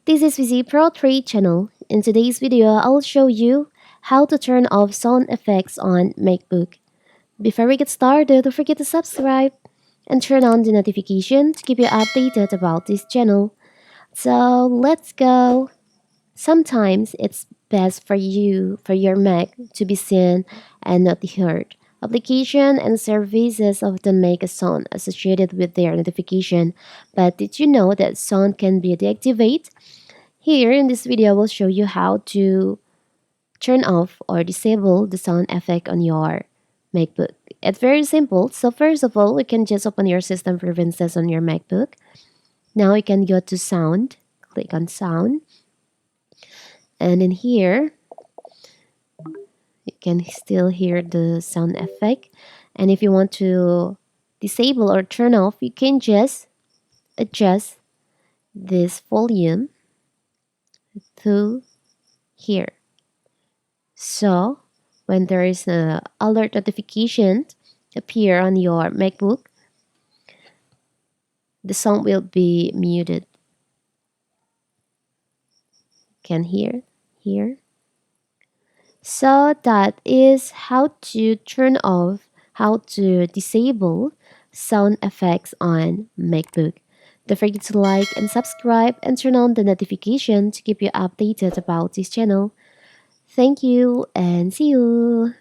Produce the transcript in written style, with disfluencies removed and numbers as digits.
This is VZ Pro 3 channel. In today's video, I'll show you how to turn off sound effects on Macbook. Before we get started, don't forget to subscribe and turn on the notification to keep you updated about this channel. So let's go. Sometimes it's best for your Mac to be seen and not heard. Application and services often make a sound associated with their notification, but did you know that sound can be deactivated? Here in this video, I will show you how to turn off or disable the sound effect on your MacBook. It's very simple. So first of all, you can just open your system preferences on your MacBook. Now you can go to sound, click on sound. And in here, you can still hear the sound effect. And if you want to disable or turn off, you can just adjust this volume to here. So when there is a alert notification appear on your MacBook, the sound will be muted. Can hear here. So that is how to turn off, how to disable sound effects on MacBook. Don't forget to like and subscribe and turn on the notification to keep you updated about this channel. Thank you and see you.